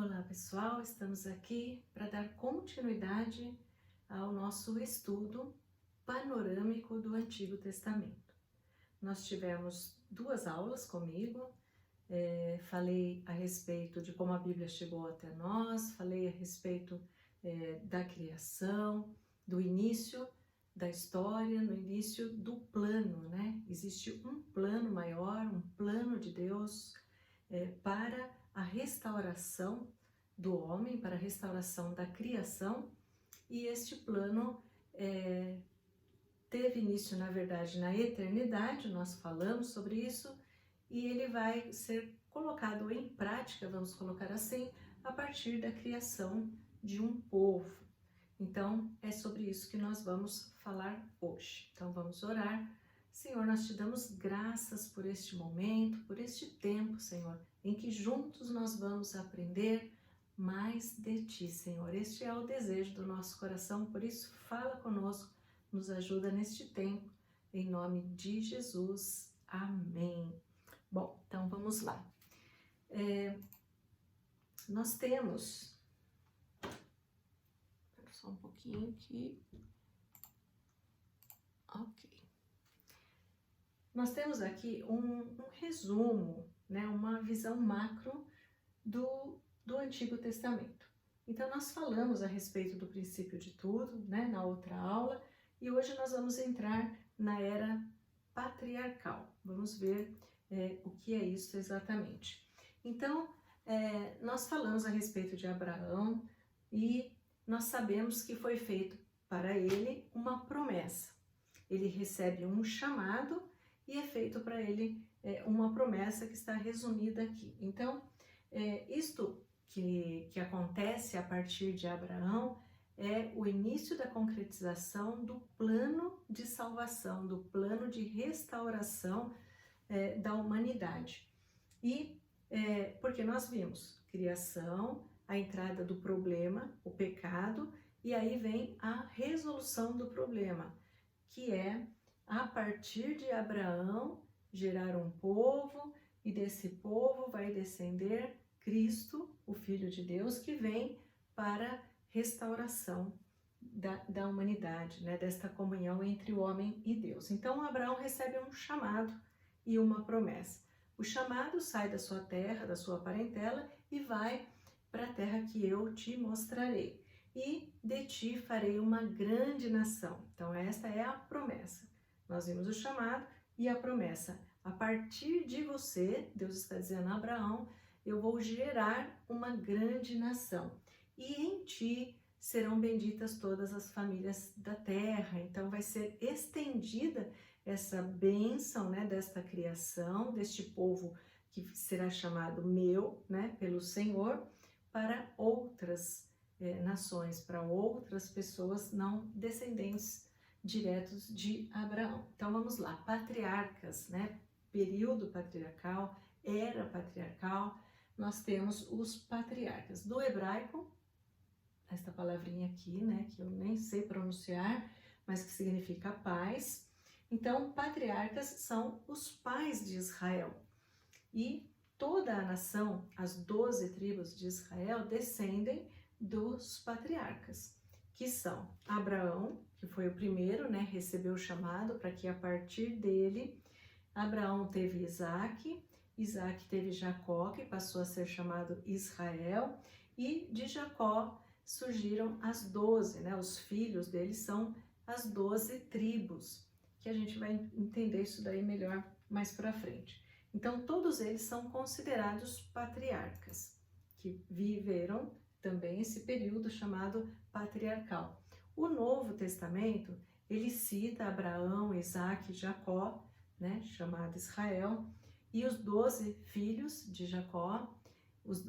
Olá pessoal, estamos aqui para dar continuidade ao nosso estudo panorâmico do Antigo Testamento. Nós tivemos 2 aulas comigo, falei a respeito de como a Bíblia chegou até nós, falei a respeito da criação, do início da história, no início do plano, né? Existe um plano maior, um plano de Deus para a restauração do homem, para a restauração da criação, e este plano teve início, na verdade, na eternidade. Nós falamos sobre isso, e ele vai ser colocado em prática, vamos colocar assim, a partir da criação de um povo. Então, é sobre isso que nós vamos falar hoje. Então, vamos orar. Senhor, nós te damos graças por este momento, por este tempo, Senhor, em que juntos nós vamos aprender mais de Ti, Senhor. Este é o desejo do nosso coração, por isso fala conosco, nos ajuda neste tempo, em nome de Jesus. Amém. Bom, então vamos lá. Nós temos... Espera só um pouquinho aqui. Ok. Nós temos aqui um resumo, né, uma visão macro do Antigo Testamento. Então, nós falamos a respeito do princípio de tudo, né, na outra aula, e hoje nós vamos entrar na era patriarcal. Vamos ver o que é isso exatamente. Então, nós falamos a respeito de Abraão e nós sabemos que foi feito para ele uma promessa. Ele recebe um chamado e é feito para ele uma promessa que está resumida aqui. Então, isto que acontece a partir de Abraão é o início da concretização do plano de salvação, do plano de restauração da humanidade. E porque nós vimos criação, a entrada do problema, o pecado, e aí vem a resolução do problema, que é a partir de Abraão gerar um povo, e desse povo vai descender Cristo, o Filho de Deus, que vem para restauração da humanidade, né, desta comunhão entre o homem e Deus. Então Abraão recebe um chamado e uma promessa. O chamado sai da sua terra, da sua parentela, e vai para a terra que eu te mostrarei. E de ti farei uma grande nação. Então esta é a promessa. Nós vimos o chamado e a promessa. A partir de você, Deus está dizendo a Abraão, eu vou gerar uma grande nação. E em ti serão benditas todas as famílias da terra. Então vai ser estendida essa bênção, né, desta criação, deste povo que será chamado meu, né, pelo Senhor, para outras nações, para outras pessoas não descendentes diretos de Abraão. Então vamos lá, patriarcas, né? Período patriarcal, era patriarcal, nós temos os patriarcas. Do hebraico, esta palavrinha aqui, né, que eu nem sei pronunciar, mas que significa pais. Então, patriarcas são os pais de Israel. E toda a nação, as 12 tribos de Israel, descendem dos patriarcas, que são Abraão, que foi o primeiro, né, recebeu o chamado para que a partir dele, Abraão teve Isaac, Isaac teve Jacó, que passou a ser chamado Israel, e de Jacó surgiram as 12, né, os filhos deles são as 12 tribos, que a gente vai entender isso daí melhor mais para frente. Então, todos eles são considerados patriarcas, que viveram também esse período chamado patriarcal. O Novo Testamento, ele cita Abraão, Isaac e Jacó, né, chamado Israel, e os 12 filhos de Jacó,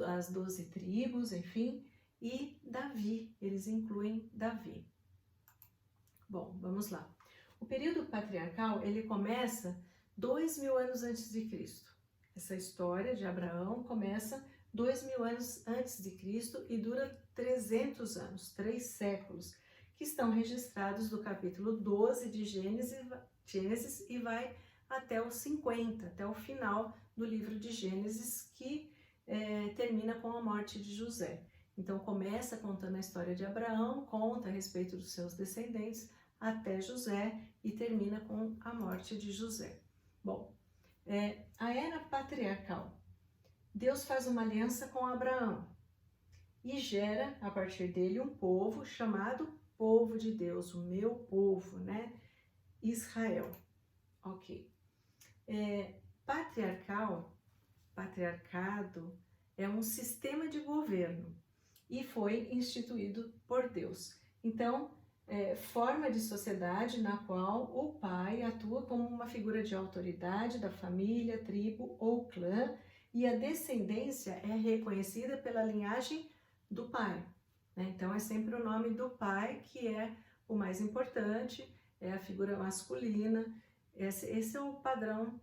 as 12 tribos, enfim, e Davi, eles incluem Davi. Bom, vamos lá. O período patriarcal, ele começa 2000 anos antes de Cristo. Essa história de Abraão começa 2000 anos antes de Cristo e dura 300 anos, 3 séculos, que estão registrados do capítulo 12 de Gênesis e vai até o 50, até o final do livro de Gênesis, que termina com a morte de José. Então começa contando a história de Abraão, conta a respeito dos seus descendentes até José e termina com a morte de José. Bom, a era patriarcal. Deus faz uma aliança com Abraão e gera a partir dele um povo chamado povo de Deus, o meu povo, né? Israel. Ok. Patriarcado é um sistema de governo e foi instituído por Deus. Então, forma de sociedade na qual o pai atua como uma figura de autoridade da família, tribo ou clã, e a descendência é reconhecida pela linhagem do pai, né? Então é sempre o nome do pai que é o mais importante, é a figura masculina. Esse é o padrão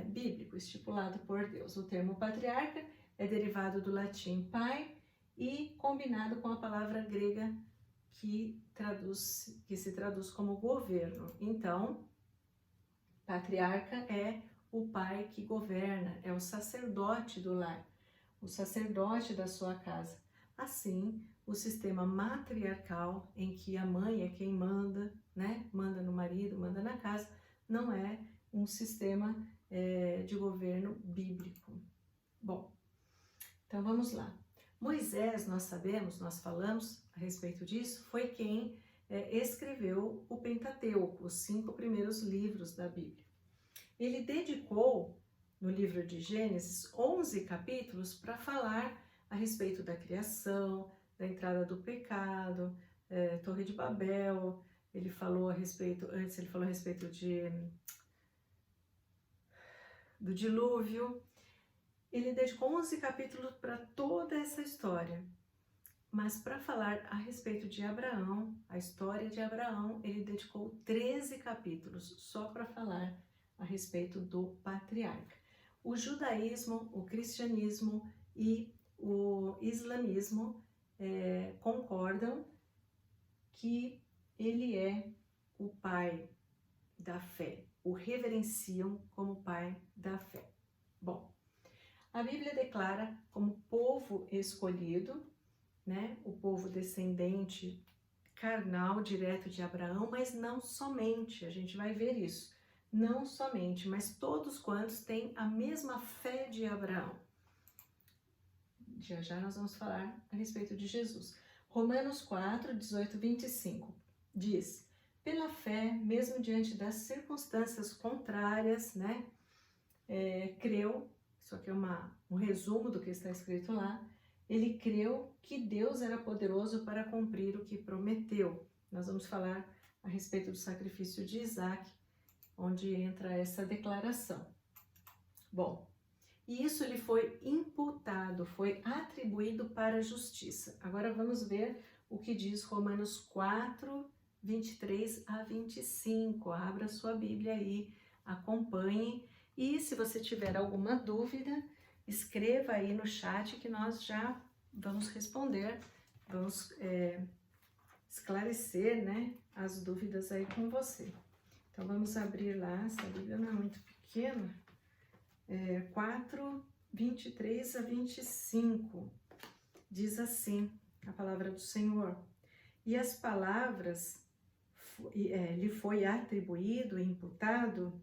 bíblico estipulado por Deus. O termo patriarca é derivado do latim pai e combinado com a palavra grega que se traduz como governo. Então, patriarca é o pai que governa, é o sacerdote do lar, o sacerdote da sua casa. Assim, o sistema matriarcal, em que a mãe é quem manda, né? Manda no marido, manda na casa, não é um sistema de governo bíblico. Bom, então vamos lá. Moisés, nós sabemos, nós falamos a respeito disso, foi quem escreveu o Pentateuco, os 5 primeiros livros da Bíblia. Ele dedicou, no livro de Gênesis, 11 capítulos para falar a respeito da criação, da entrada do pecado, Torre de Babel. Ele falou a respeito, antes ele falou a respeito do dilúvio. Ele dedicou 11 capítulos para toda essa história. Mas para falar a respeito de Abraão, a história de Abraão, ele dedicou 13 capítulos só para falar a respeito do patriarca. O judaísmo, o cristianismo e o islamismo concordam que ele é o pai da fé, o reverenciam como pai da fé. Bom, a Bíblia declara como povo escolhido, né, o povo descendente carnal direto de Abraão, mas não somente, a gente vai ver isso, não somente, mas todos quantos têm a mesma fé de Abraão. Já nós vamos falar a respeito de Jesus. Romanos 4, 18, 25 diz: pela fé, mesmo diante das circunstâncias contrárias, né, creu, isso aqui é um resumo do que está escrito lá, ele creu que Deus era poderoso para cumprir o que prometeu. Nós vamos falar a respeito do sacrifício de Isaac, onde entra essa declaração. Bom, e isso lhe foi imputado, foi atribuído para a justiça. Agora vamos ver o que diz Romanos 4, 23 a 25. Abra sua Bíblia aí, acompanhe. E se você tiver alguma dúvida, escreva aí no chat que nós já vamos responder, vamos esclarecer, né, as dúvidas aí com você. Então vamos abrir lá, essa Bíblia não é muito pequena, 4, 23 a 25, diz assim a palavra do Senhor: e as palavras lhe foi atribuído e imputado,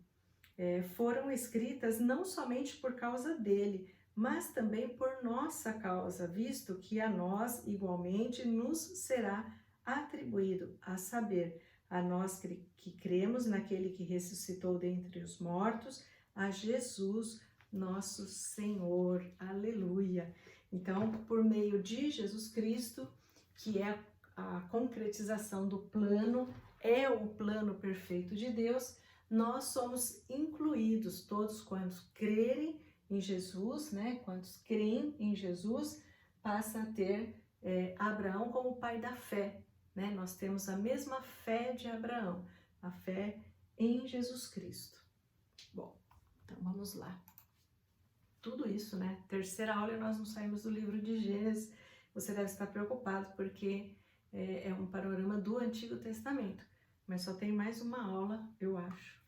foram escritas não somente por causa dele, mas também por nossa causa, visto que a nós igualmente nos será atribuído, a saber, a nós que cremos naquele que ressuscitou dentre os mortos, a Jesus, nosso Senhor. Aleluia! Então, por meio de Jesus Cristo, que é a concretização do plano, é o plano perfeito de Deus, nós somos incluídos, todos quantos crerem em Jesus, né? Quantos creem em Jesus, passam a ter Abraão como pai da fé, né? Nós temos a mesma fé de Abraão, a fé em Jesus Cristo. Bom, então vamos lá. Tudo isso, né? Terceira aula e nós não saímos do livro de Gênesis. Você deve estar preocupado porque é um panorama do Antigo Testamento, mas só tem mais uma aula, eu acho.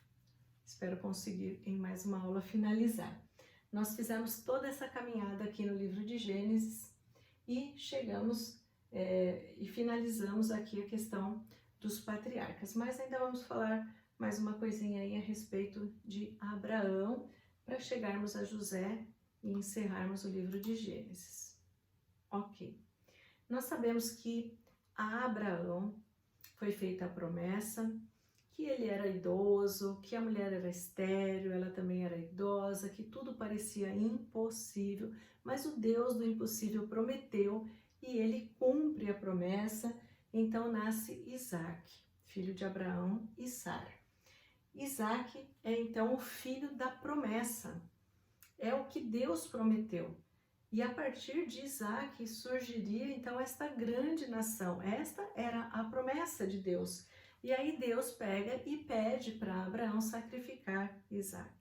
Espero conseguir em mais uma aula finalizar. nós fizemos toda essa caminhada aqui no livro de Gênesis e chegamos e finalizamos aqui a questão dos patriarcas. Mas ainda vamos falar mais uma coisinha aí a respeito de Abraão, para chegarmos a José e encerrarmos o livro de Gênesis. Ok. Nós sabemos que a Abraão foi feita a promessa, que ele era idoso, que a mulher era estéril, ela também era idosa, que tudo parecia impossível, mas o Deus do impossível prometeu e ele cumpre a promessa. Então nasce Isaac, filho de Abraão e Sara. Isaac é então o filho da promessa, é o que Deus prometeu. E a partir de Isaac surgiria então esta grande nação. Esta era a promessa de Deus. E aí Deus pega e pede para Abraão sacrificar Isaac.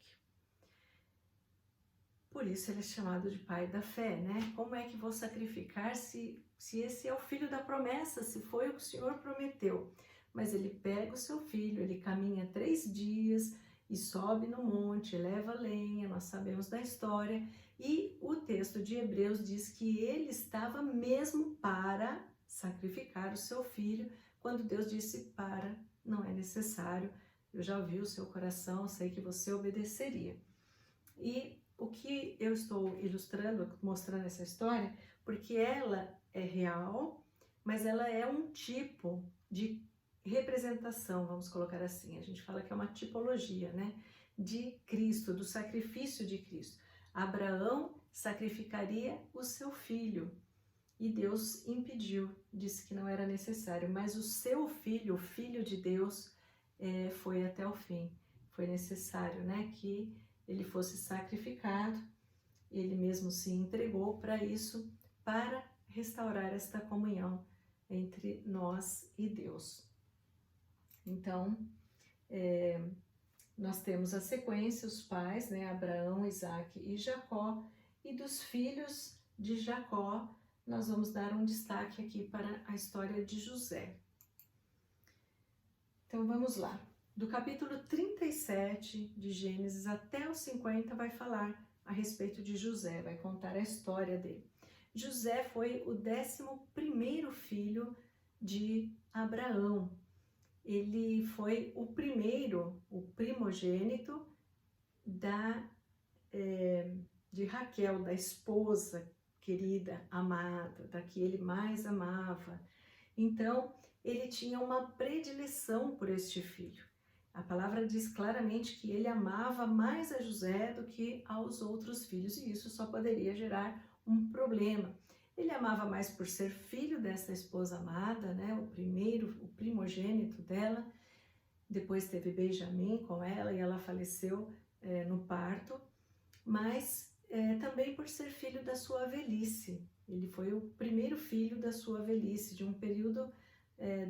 Por isso ele é chamado de pai da fé, né? Como é que vou sacrificar se esse é o filho da promessa, se foi o que o Senhor prometeu? Mas ele pega o seu filho, ele caminha 3 dias e sobe no monte, leva lenha, nós sabemos da história. E o texto de Hebreus diz que ele estava mesmo para sacrificar o seu filho, quando Deus disse: para, não é necessário, eu já ouvi o seu coração, sei que você obedeceria. E o que eu estou ilustrando, mostrando essa história, porque ela é real, mas ela é um tipo de representação, vamos colocar assim, a gente fala que é uma tipologia, né, de Cristo, do sacrifício de Cristo. Abraão sacrificaria o seu filho e Deus impediu, disse que não era necessário, mas o seu filho, o filho de Deus, foi até o fim. Foi necessário, né, que ele fosse sacrificado, ele mesmo se entregou para isso, para restaurar esta comunhão entre nós e Deus. Então, nós temos a sequência, os pais, né, Abraão, Isaac e Jacó, e dos filhos de Jacó, nós vamos dar um destaque aqui para a história de José. Então vamos lá. Do capítulo 37 de Gênesis até o 50 vai falar a respeito de José, vai contar a história dele. José foi o 11º filho de Abraão. Ele foi o primeiro, o primogênito de Raquel, da esposa querida, amada, da que ele mais amava. Então, ele tinha uma predileção por este filho. A palavra diz claramente que ele amava mais a José do que aos outros filhos, e isso só poderia gerar um problema. Ele amava mais por ser filho dessa esposa amada, né? O primogênito dela. Depois teve Benjamim com ela e ela faleceu no parto, mas também por ser filho da sua velhice. Ele foi o primeiro filho da sua velhice, de um período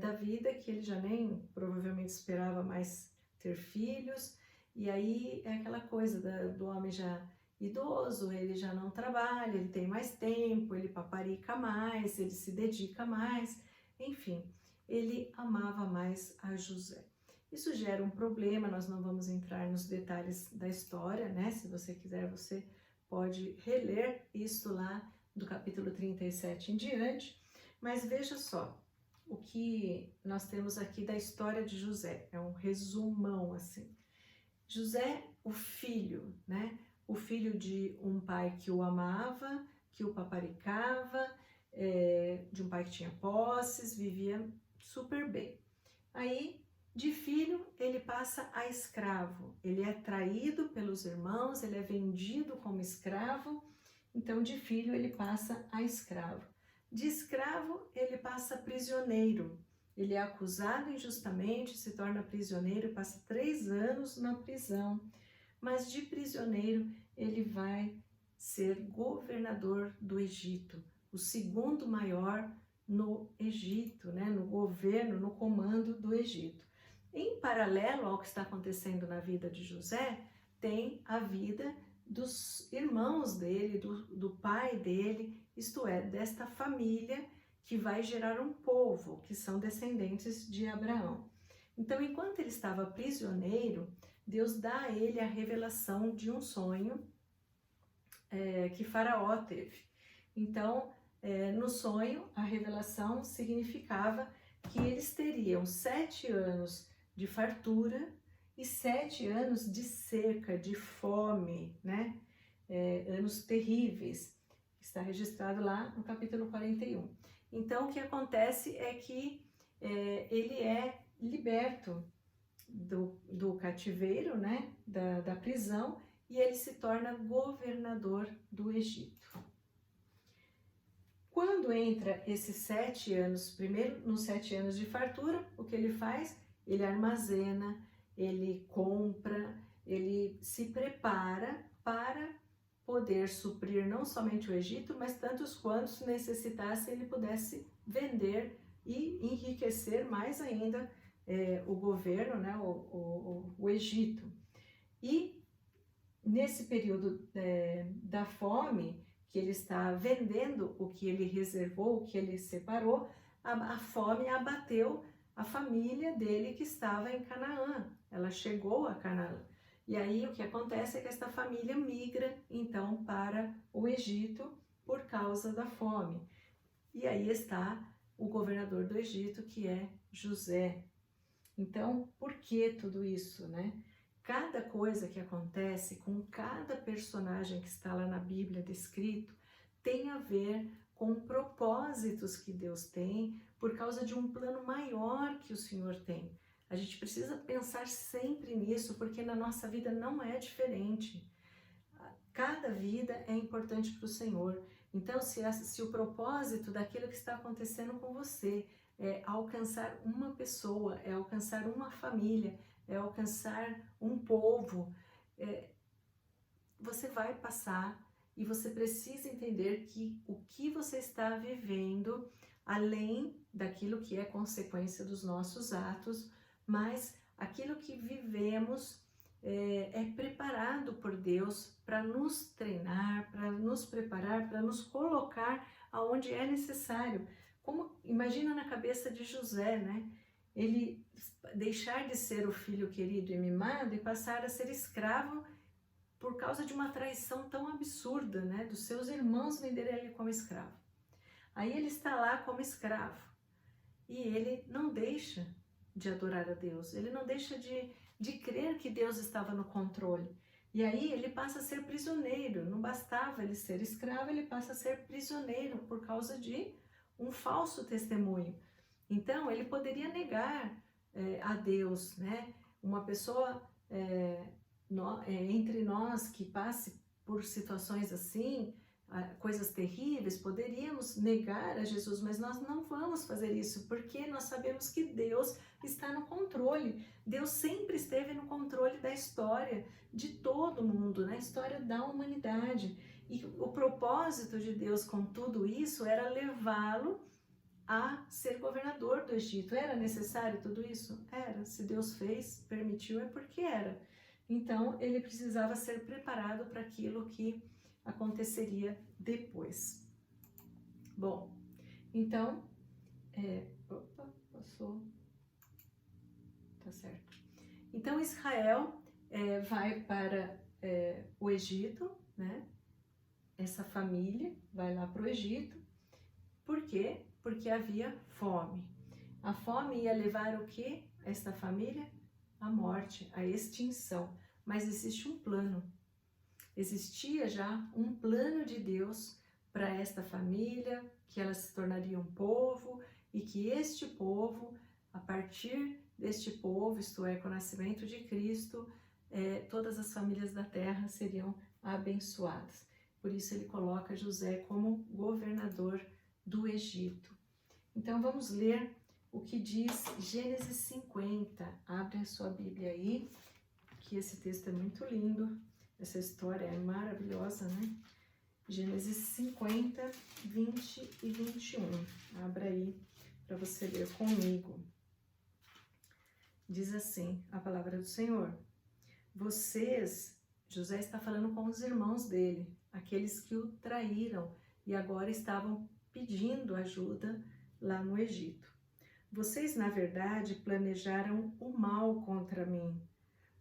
da vida que ele já nem provavelmente esperava mais ter filhos. E aí é aquela coisa do homem já idoso, ele já não trabalha, ele tem mais tempo, ele paparica mais, ele se dedica mais, enfim, ele amava mais a José. Isso gera um problema, nós não vamos entrar nos detalhes da história, né? Se você quiser, você pode reler isso lá do capítulo 37 em diante, mas veja só, o que nós temos aqui da história de José, é um resumão assim. José, o filho, né? O filho de um pai que o amava, que o paparicava, de um pai que tinha posses, vivia super bem. Aí, de filho, ele passa a escravo. Ele é traído pelos irmãos, ele é vendido como escravo. Então, de filho, ele passa a escravo. De escravo, ele passa prisioneiro. Ele é acusado injustamente, se torna prisioneiro, passa 3 anos na prisão. Mas de prisioneiro, ele vai ser governador do Egito, o segundo maior no Egito, né? No governo, no comando do Egito. Em paralelo ao que está acontecendo na vida de José, tem a vida dos irmãos dele, do pai dele, isto é, desta família que vai gerar um povo, que são descendentes de Abraão. Então, enquanto ele estava prisioneiro, Deus dá a ele a revelação de um sonho que Faraó teve. Então, no sonho, a revelação significava que eles teriam 7 anos de fartura e 7 anos de seca, de fome, né? Anos terríveis. Está registrado lá no capítulo 41. Então, o que acontece é que ele é liberto do cativeiro, né? Da prisão, e ele se torna governador do Egito. Quando entra esses 7 anos, primeiro nos 7 anos de fartura, o que ele faz? Ele armazena, ele compra, ele se prepara para poder suprir não somente o Egito, mas tantos quantos necessitasse ele pudesse vender e enriquecer mais ainda o governo, né, o Egito. E nesse período da fome, que ele está vendendo o que ele reservou, o que ele separou, a fome abateu a família dele que estava em Canaã. Ela chegou a Canaã. E aí o que acontece é que esta família migra então para o Egito por causa da fome. E aí está o governador do Egito, que é José. Então, por que tudo isso, né? Cada coisa que acontece com cada personagem que está lá na Bíblia descrito tem a ver com propósitos que Deus tem por causa de um plano maior que o Senhor tem. A gente precisa pensar sempre nisso, porque na nossa vida não é diferente. Cada vida é importante para o Senhor. Então, se o propósito daquilo que está acontecendo com você é alcançar uma pessoa, é alcançar uma família, é alcançar um povo, você vai passar e você precisa entender que o que você está vivendo, além daquilo que é consequência dos nossos atos, mas aquilo que vivemos é preparado por Deus para nos treinar, para nos preparar, para nos colocar aonde é necessário. Imagina na cabeça de José, né? Ele deixar de ser o filho querido e mimado e passar a ser escravo por causa de uma traição tão absurda, né? Dos seus irmãos venderem ele como escravo. Aí ele está lá como escravo e ele não deixa de adorar a Deus, ele não deixa de crer que Deus estava no controle. E aí ele passa a ser prisioneiro, não bastava ele ser escravo, ele passa a ser prisioneiro por causa de um falso testemunho. Então ele poderia negar a Deus, né? Uma pessoa entre nós que passe por situações assim, coisas terríveis, poderíamos negar a Jesus, mas nós não vamos fazer isso, porque nós sabemos que Deus está no controle. Deus sempre esteve no controle da história de todo mundo, na história da humanidade. E o propósito de Deus com tudo isso era levá-lo a ser governador do Egito. Era necessário tudo isso? Era. Se Deus fez, permitiu, é porque era. Então, ele precisava ser preparado para aquilo que aconteceria depois. Bom, então, passou, tá certo. Então, Israel vai para o Egito, né? Essa família vai lá para o Egito. Por quê? Porque havia fome. A fome ia levar o quê? Esta família? A morte, a extinção. Mas existe um plano. Existia já um plano de Deus para esta família, que ela se tornaria um povo e que este povo, a partir deste povo, isto é, com o nascimento de Cristo, todas as famílias da terra seriam abençoadas. Por isso ele coloca José como governador do Egito. Então vamos ler o que diz Gênesis 50. Abre a sua Bíblia aí, que esse texto é muito lindo. Essa história é maravilhosa, né? Gênesis 50, 20 e 21. Abra aí para você ler comigo. Diz assim a palavra do Senhor. José está falando com os irmãos dele, aqueles que o traíram e agora estavam pedindo ajuda lá no Egito. Vocês, na verdade, planejaram o mal contra mim.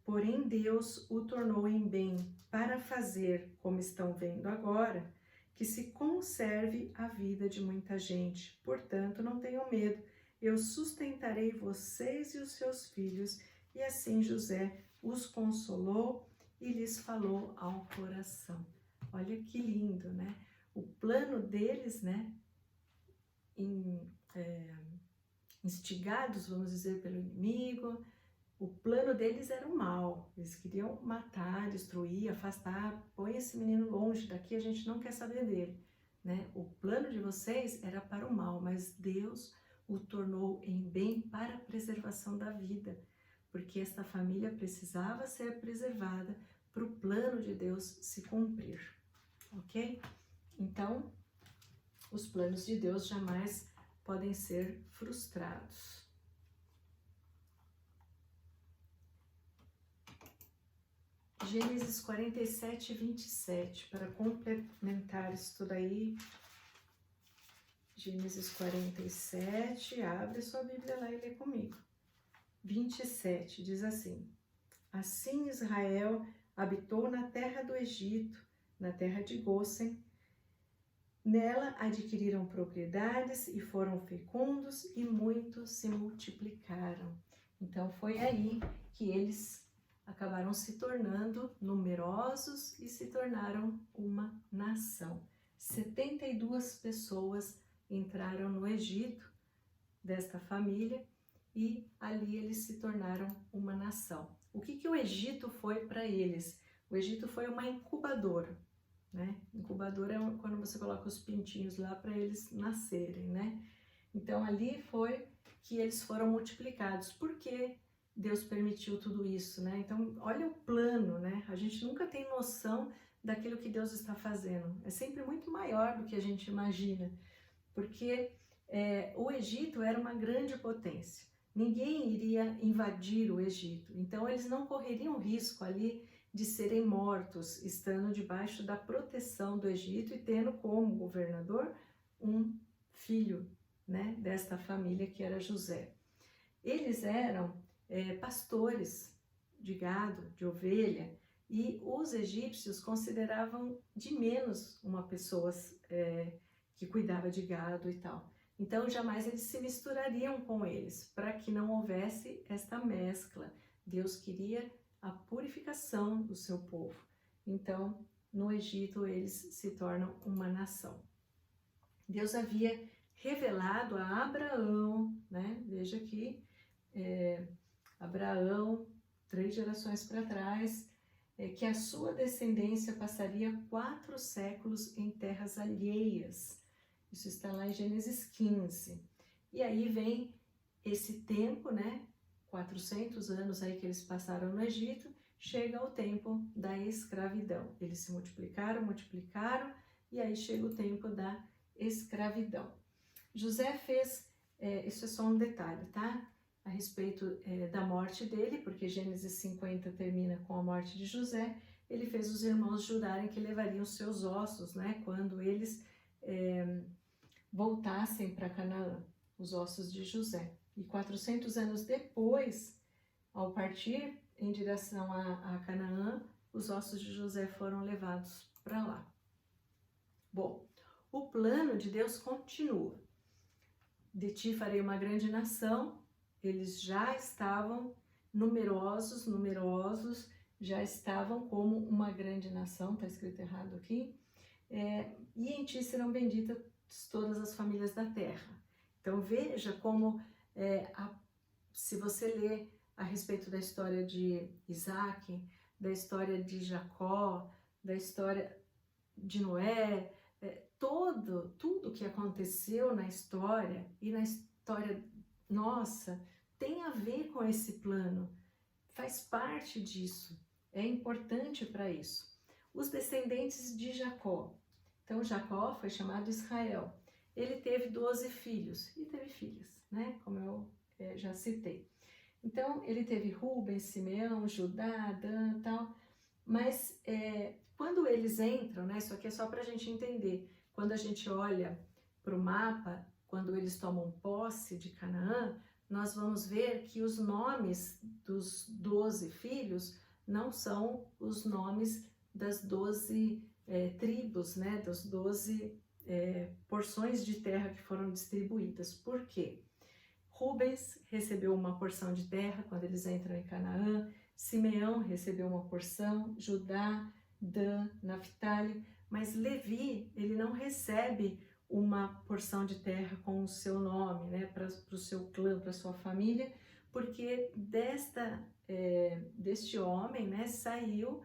porém Deus o tornou em bem para fazer, como estão vendo agora, que se conserve a vida de muita gente. Portanto, não tenham medo, eu sustentarei vocês e os seus filhos. E assim José os consolou e lhes falou ao coração. Olha que lindo, né? O plano deles, né? Instigados, vamos dizer, pelo inimigo, o plano deles era o mal. Eles queriam matar, destruir, afastar. Põe esse menino longe daqui, a gente não quer saber dele, né? O plano de vocês era para o mal, mas Deus o tornou em bem para a preservação da vida, porque esta família precisava ser preservada para o plano de Deus se cumprir, ok? Então, os planos de Deus jamais podem ser frustrados. Gênesis 47, 27, para complementar isso tudo aí. Gênesis 47, abre sua Bíblia lá e lê comigo. 27, diz assim: Assim Israel habitou na terra do Egito, na terra de Gósen. Nela adquiriram propriedades e foram fecundos e muitos se multiplicaram. Então foi aí que eles acabaram se tornando numerosos e se tornaram uma nação. 72 pessoas entraram no Egito, desta família, e ali eles se tornaram uma nação. O que o Egito foi para eles? O Egito foi uma incubadora, né? Incubadora é quando você coloca os pintinhos lá para eles nascerem, né? Então ali foi que eles foram multiplicados. Por que Deus permitiu tudo isso, né? Então olha o plano, né? A gente nunca tem noção daquilo que Deus está fazendo. É sempre muito maior do que a gente imagina, porque o Egito era uma grande potência. Ninguém iria invadir o Egito, então eles não correriam risco ali de serem mortos, estando debaixo da proteção do Egito e tendo como governador um filho, né, desta família que era José. Eles eram pastores de gado, de ovelha, e os egípcios consideravam de menos uma pessoa que cuidava de gado e tal. Então jamais eles se misturariam com eles, para que não houvesse esta mescla. Deus queria a purificação do seu povo. Então, no Egito, eles se tornam uma nação. Deus havia revelado a Abraão, né? Veja aqui, Abraão, 3 gerações para trás, que a sua descendência passaria 4 séculos em terras alheias. Isso está lá em Gênesis 15. E aí vem esse tempo, né? 400 anos aí que eles passaram no Egito, chega o tempo da escravidão. Eles se multiplicaram, e aí chega o tempo da escravidão. José fez, isso é só um detalhe, tá? A respeito da morte dele, porque Gênesis 50 termina com a morte de José. Ele fez os irmãos jurarem que levariam seus ossos, né? Quando eles voltassem para Canaã, os ossos de José. E 400 anos depois, ao partir em direção a Canaã, os ossos de José foram levados para lá. Bom, o plano de Deus continua. De ti farei uma grande nação. Eles já estavam numerosos, já estavam como uma grande nação, está escrito errado aqui. E em ti serão benditas todas as famílias da terra. Então veja como, se você ler a respeito da história de Isaac, da história de Jacó, da história de Noé, tudo que aconteceu na história e na história nossa tem a ver com esse plano, faz parte disso, é importante para isso. Os descendentes de Jacó. Então Jacó foi chamado Israel. Ele teve 12 filhos e teve filhas, né? Como eu já citei. Então ele teve Rubem, Simeão, Judá, Dan e tal. Mas quando eles entram, né? Isso aqui é só para a gente entender. Quando a gente olha para o mapa, quando eles tomam posse de Canaã, nós vamos ver que os nomes dos 12 filhos não são os nomes das 12 tribos, né, das 12 porções de terra que foram distribuídas. Por quê? Rubens recebeu uma porção de terra quando eles entram em Canaã, Simeão recebeu uma porção, Judá, Dan, Naphtali, mas Levi, ele não recebe uma porção de terra com o seu nome, né, para o seu clã, para a sua família, porque deste homem, né, saiu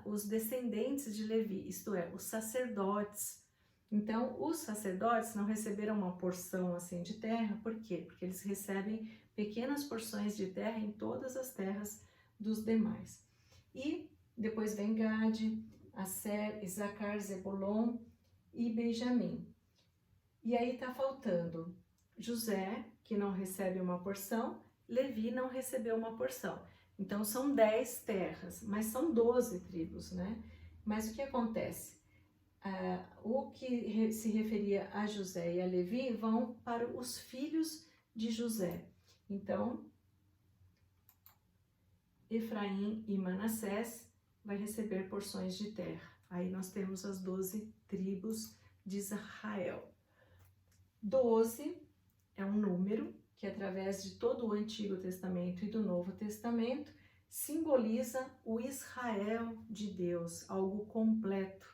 os descendentes de Levi, isto é, os sacerdotes. Então, os sacerdotes não receberam uma porção assim de terra, por quê? Porque eles recebem pequenas porções de terra em todas as terras dos demais. E depois vem Gade, Aser, Isacar, Zebulon e Benjamim. E aí está faltando José, que não recebe uma porção, Levi não recebeu uma porção. Então são 10 terras, mas são 12 tribos, né? Mas o que acontece? O que se referia a José e a Levi vão para os filhos de José. Então, Efraim e Manassés vai receber porções de terra. Aí nós temos as 12 tribos de Israel. 12 é um número que, através de todo o Antigo Testamento e do Novo Testamento, simboliza o Israel de Deus, algo completo,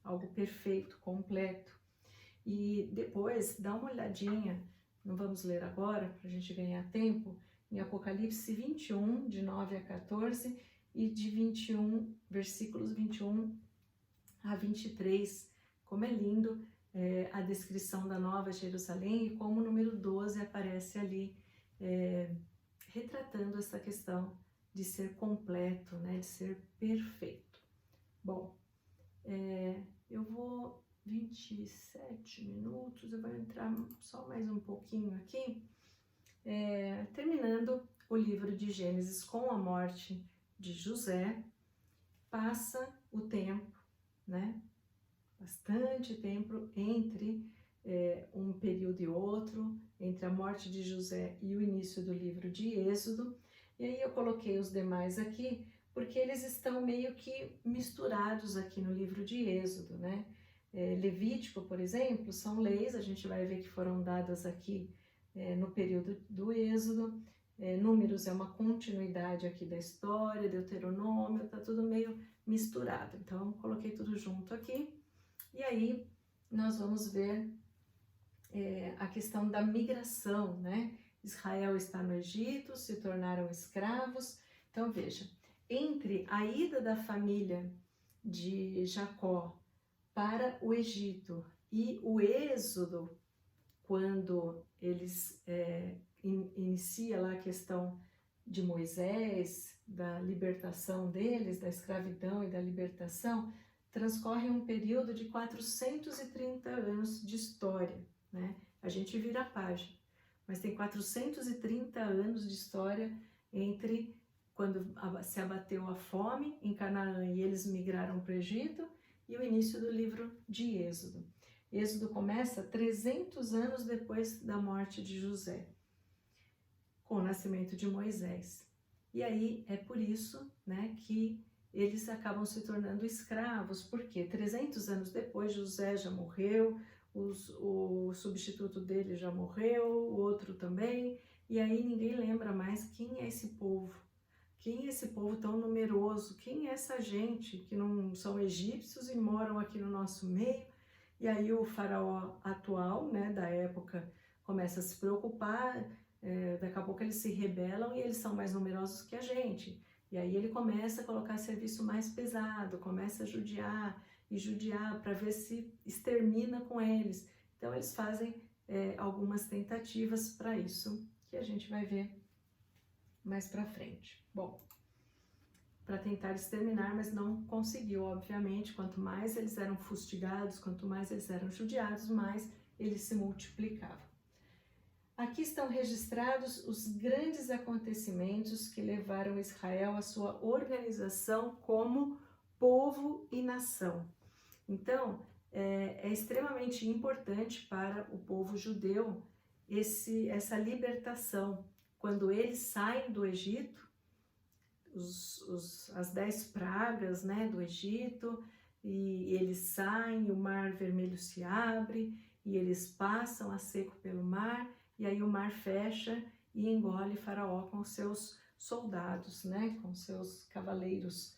algo perfeito, completo. E depois, dá uma olhadinha, não vamos ler agora, para a gente ganhar tempo, em Apocalipse 21, de 9 a 14, e de 21, versículos 21 a 23. Como é lindo a descrição da Nova Jerusalém e como o número 12 aparece ali, retratando essa questão de ser completo, né, de ser perfeito. Bom, eu vou 27 minutos, eu vou entrar só mais um pouquinho aqui, terminando o livro de Gênesis com a morte de José. Passa o tempo, né? Bastante tempo entre um período e outro, entre a morte de José e o início do livro de Êxodo. E aí eu coloquei os demais aqui, porque eles estão meio que misturados aqui no livro de Êxodo, né? Levítico, por exemplo, são leis, a gente vai ver que foram dadas aqui no período do Êxodo. Números é uma continuidade aqui da história, Deuteronômio, tá tudo meio misturado. Então, coloquei tudo junto aqui. E aí, nós vamos ver a questão da migração, né? Israel está no Egito, se tornaram escravos. Então, veja, entre a ida da família de Jacó para o Egito e o êxodo, quando eles inicia lá a questão de Moisés, da libertação deles, da escravidão e da libertação, transcorre um período de 430 anos de história, né? A gente vira a página, mas tem 430 anos de história entre quando se abateu a fome em Canaã e eles migraram para o Egito e o início do livro de Êxodo. Êxodo começa 300 anos depois da morte de José, com o nascimento de Moisés. E aí é por isso, né, que eles acabam se tornando escravos, porque 300 anos depois José já morreu, o substituto dele já morreu, o outro também, e aí ninguém lembra mais quem é esse povo. Quem é esse povo tão numeroso? Quem é essa gente que não são egípcios e moram aqui no nosso meio? E aí o faraó atual, né, da época, começa a se preocupar, daqui a pouco eles se rebelam e eles são mais numerosos que a gente. E aí ele começa a colocar serviço mais pesado, começa a judiar para ver se extermina com eles. Então eles fazem algumas tentativas para isso, que a gente vai ver mais para frente. Bom, para tentar exterminar, mas não conseguiu, obviamente. Quanto mais eles eram fustigados, quanto mais eles eram judiados, mais eles se multiplicavam. Aqui estão registrados os grandes acontecimentos que levaram Israel à sua organização como povo e nação. Então, é extremamente importante para o povo judeu essa libertação. Quando eles saem do Egito, as 10 pragas, né, do Egito, e eles saem, o mar vermelho se abre, e eles passam a seco pelo mar, e aí o mar fecha e engole Faraó com seus soldados, né, com seus cavaleiros.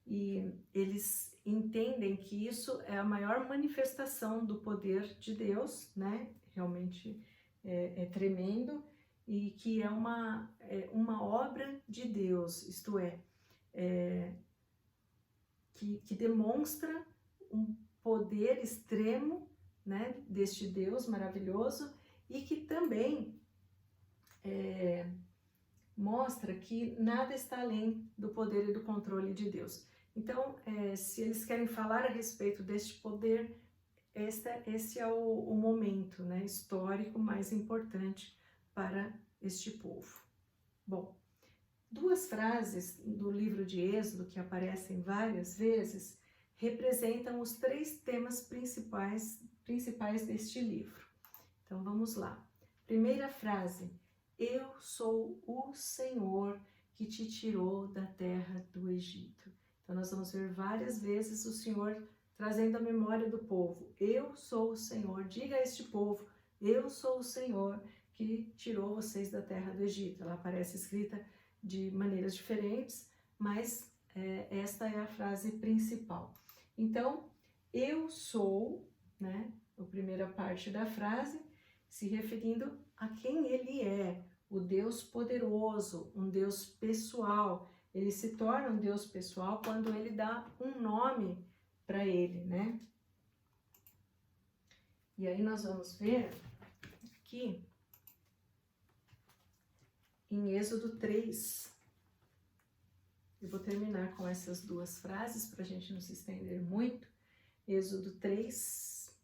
E eles entendem que isso é a maior manifestação do poder de Deus, né, realmente é tremendo, e que é uma obra de Deus, isto é que demonstra um poder extremo, né, deste Deus maravilhoso, e que também mostra que nada está além do poder e do controle de Deus. Então, se eles querem falar a respeito deste poder, esse é o momento, né, histórico mais importante para este povo. Bom, 2 frases do livro de Êxodo, que aparecem várias vezes, representam os 3 temas principais deste livro. Então, vamos lá. Primeira frase: eu sou o Senhor que te tirou da terra do Egito. Então, nós vamos ver várias vezes o Senhor trazendo a memória do povo. Eu sou o Senhor, diga a este povo, eu sou o Senhor que tirou vocês da terra do Egito. Ela aparece escrita de maneiras diferentes, mas esta é a frase principal. Então, eu sou, né, a primeira parte da frase, se referindo a quem ele é, o Deus poderoso, um Deus pessoal. Ele se torna um Deus pessoal quando ele dá um nome para ele, né? E aí nós vamos ver aqui em Êxodo 3. Eu vou terminar com essas 2 frases para a gente não se estender muito. Êxodo 3.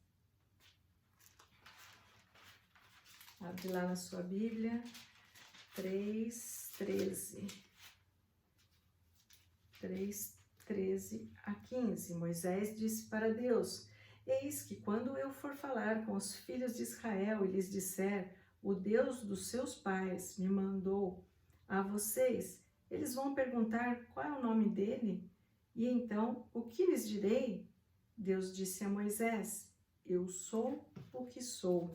Abre lá na sua Bíblia. 3:13 a 15. Moisés disse para Deus: eis que quando eu for falar com os filhos de Israel e lhes disser, o Deus dos seus pais me mandou a vocês, eles vão perguntar qual é o nome dele? E então, o que lhes direi? Deus disse a Moisés: eu sou o que sou.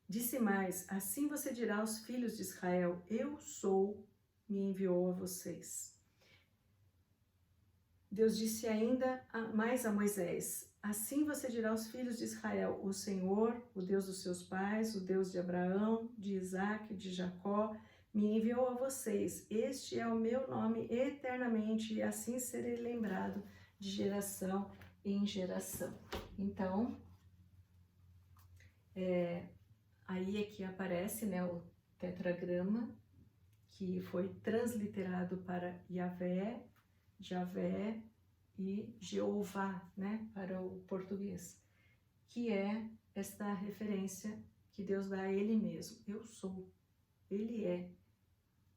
Disse mais: assim você dirá aos filhos de Israel, eu sou, me enviou a vocês. Deus disse ainda mais a Moisés: assim você dirá aos filhos de Israel, o Senhor, o Deus dos seus pais, o Deus de Abraão, de Isaque, de Jacó, me enviou a vocês. Este é o meu nome eternamente, e assim serei lembrado de geração em geração. Então, aí é que aparece, né, o tetragrama, que foi transliterado para Yahvé, Javé e Jeová, né, para o português, que é esta referência que Deus dá a Ele mesmo. Eu sou, Ele é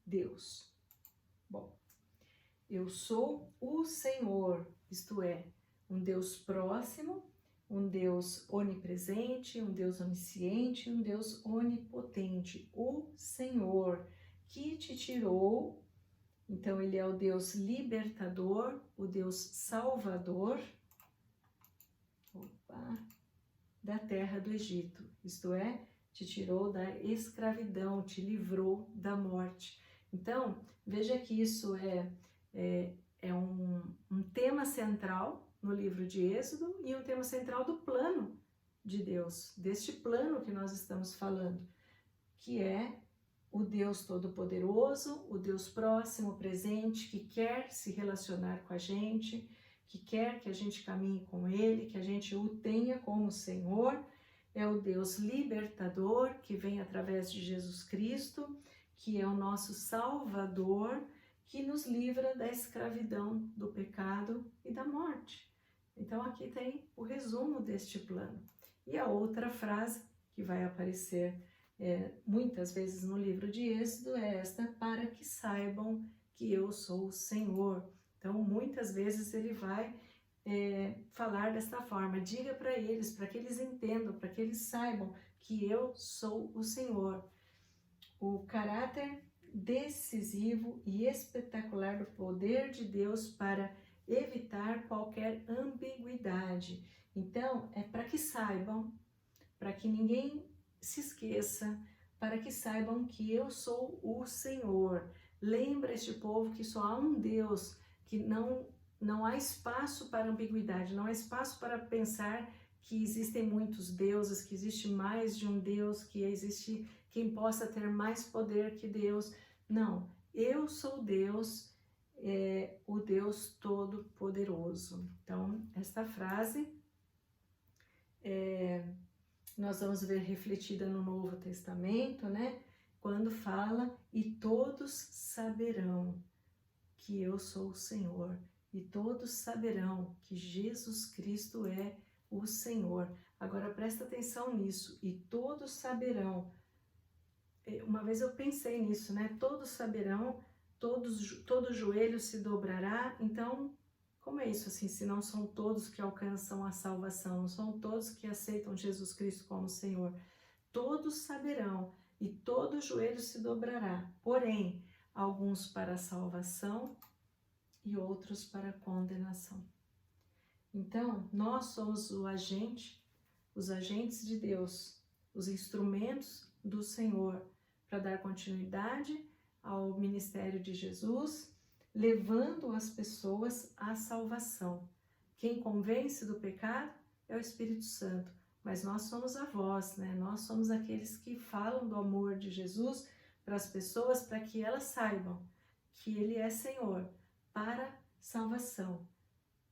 Deus. Bom, eu sou o Senhor, isto é, um Deus próximo, um Deus onipresente, um Deus onisciente, um Deus onipotente, o Senhor que te tirou. Então, ele é o Deus libertador, o Deus salvador da terra do Egito. Isto é, te tirou da escravidão, te livrou da morte. Então, veja que isso é um tema central no livro de Êxodo e um tema central do plano de Deus, deste plano que nós estamos falando, que é o Deus Todo-Poderoso, o Deus próximo, presente, que quer se relacionar com a gente, que quer que a gente caminhe com Ele, que a gente o tenha como Senhor. É o Deus libertador, que vem através de Jesus Cristo, que é o nosso Salvador, que nos livra da escravidão, do pecado e da morte. Então aqui tem o resumo deste plano. E a outra frase que vai aparecer muitas vezes no livro de Êxodo é esta: para que saibam que eu sou o Senhor. Então, muitas vezes ele vai falar desta forma. Diga para eles, para que eles entendam, para que eles saibam que eu sou o Senhor. O caráter decisivo e espetacular do poder de Deus para evitar qualquer ambiguidade. Então, é para que saibam, para que ninguém se esqueça, para que saibam que eu sou o Senhor. Lembra este povo que só há um Deus, que não há espaço para ambiguidade, não há espaço para pensar que existem muitos deuses, que existe mais de um Deus, que existe quem possa ter mais poder que Deus. Não, eu sou Deus, o Deus Todo-Poderoso. Então, esta frase nós vamos ver refletida no Novo Testamento, né? Quando fala, e todos saberão que eu sou o Senhor, e todos saberão que Jesus Cristo é o Senhor. Agora presta atenção nisso, e todos saberão. Uma vez eu pensei nisso, né? Todos saberão, todo joelho se dobrará. Então, como é isso assim? Se não são todos que alcançam a salvação, não são todos que aceitam Jesus Cristo como Senhor. Todos saberão e todo joelho se dobrará. Porém, alguns para a salvação e outros para a condenação. Então, nós somos os agentes de Deus, os instrumentos do Senhor para dar continuidade ao ministério de Jesus, levando as pessoas à salvação. Quem convence do pecado é o Espírito Santo, mas nós somos a voz, né? Nós somos aqueles que falam do amor de Jesus para as pessoas, para que elas saibam que Ele é Senhor para salvação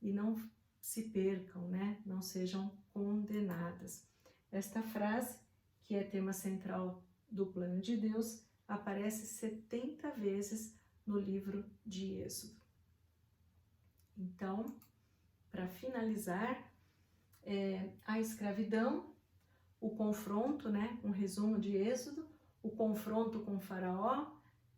e não se percam, né? Não sejam condenadas. Esta frase, que é tema central do plano de Deus, aparece 70 vezes no livro de Êxodo. Então, para finalizar, a escravidão, o confronto, né? Um resumo de Êxodo, o confronto com o faraó,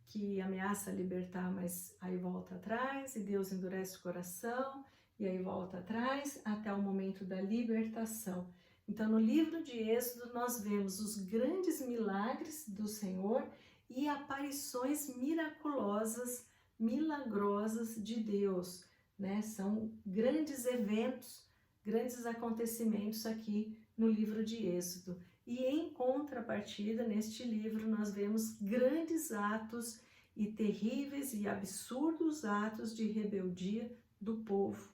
que ameaça libertar, mas aí volta atrás, e Deus endurece o coração, e aí volta atrás, até o momento da libertação. Então, no livro de Êxodo, nós vemos os grandes milagres do Senhor e aparições miraculosas, milagrosas de Deus, né? São grandes eventos, grandes acontecimentos aqui no livro de Êxodo. E em contrapartida, neste livro, nós vemos grandes atos e terríveis e absurdos atos de rebeldia do povo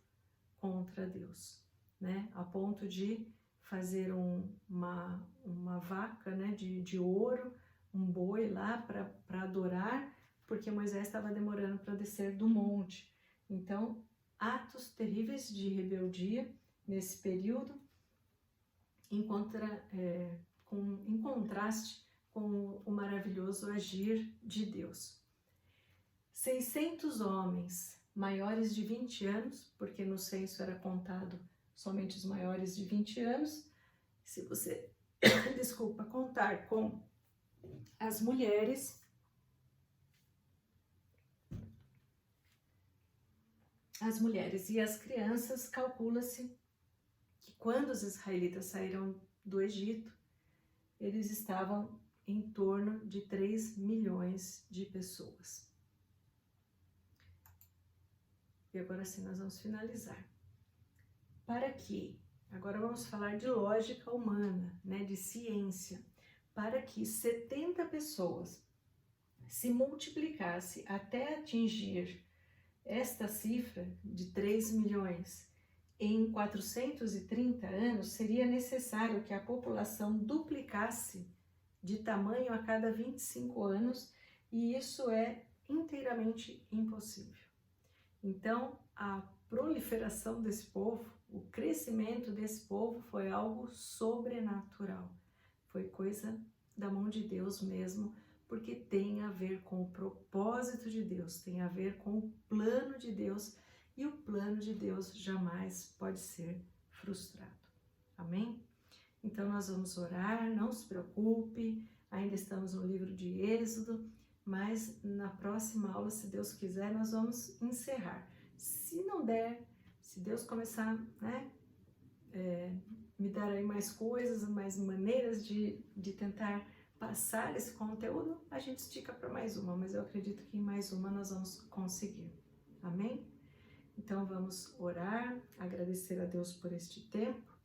contra Deus, né? A ponto de fazer uma vaca, né, de ouro, um boi lá para adorar, porque Moisés estava demorando para descer do monte. Então, atos terríveis de rebeldia nesse período, em contraste com o maravilhoso agir de Deus. 600 homens maiores de 20 anos, porque no censo era contado somente os maiores de 20 anos. Se você, desculpa, contar com as mulheres, e as crianças, calcula-se que quando os israelitas saíram do Egito, eles estavam em torno de 3 milhões de pessoas. E agora sim nós vamos finalizar. Para que, agora vamos falar de lógica humana, né, de ciência, para que 70 pessoas se multiplicasse até atingir esta cifra de 3 milhões em 430 anos, seria necessário que a população duplicasse de tamanho a cada 25 anos, e isso é inteiramente impossível. Então, a proliferação desse povo, o crescimento desse povo foi algo sobrenatural. Foi coisa da mão de Deus mesmo, porque tem a ver com o propósito de Deus, tem a ver com o plano de Deus, e o plano de Deus jamais pode ser frustrado. Amém? Então nós vamos orar, não se preocupe, ainda estamos no livro de Êxodo, mas na próxima aula, se Deus quiser, nós vamos encerrar. Se não der, se Se Deus começar, né, me dar aí mais coisas, mais maneiras de tentar passar esse conteúdo, a gente estica para mais uma, mas eu acredito que em mais uma nós vamos conseguir. Amém? Então vamos orar, agradecer a Deus por este tempo.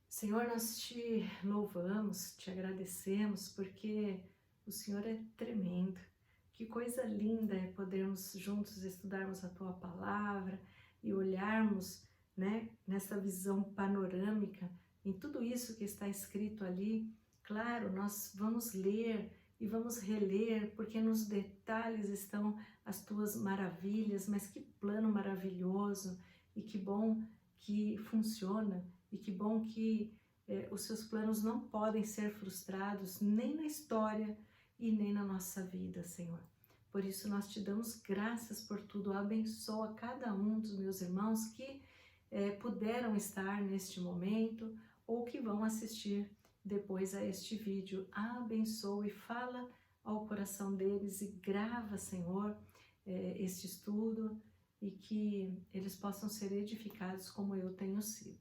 Senhor, nós te louvamos, te agradecemos, porque o Senhor é tremendo. Que coisa linda é podermos juntos estudarmos a Tua Palavra e olharmos, né, nessa visão panorâmica, em tudo isso que está escrito ali. Claro, nós vamos ler e vamos reler, porque nos detalhes estão as Tuas maravilhas, mas que plano maravilhoso, e que bom que funciona, e que bom que os Seus planos não podem ser frustrados nem na história e nem na nossa vida, Senhor. Por isso nós te damos graças por tudo. Abençoa cada um dos meus irmãos que puderam estar neste momento ou que vão assistir depois a este vídeo. Abençoa e fala ao coração deles e grava, Senhor, este estudo, e que eles possam ser edificados como eu tenho sido.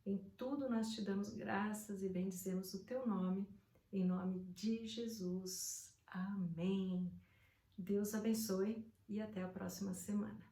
Em tudo nós te damos graças e bendizemos o teu nome, em nome de Jesus. Amém. Deus abençoe e até a próxima semana.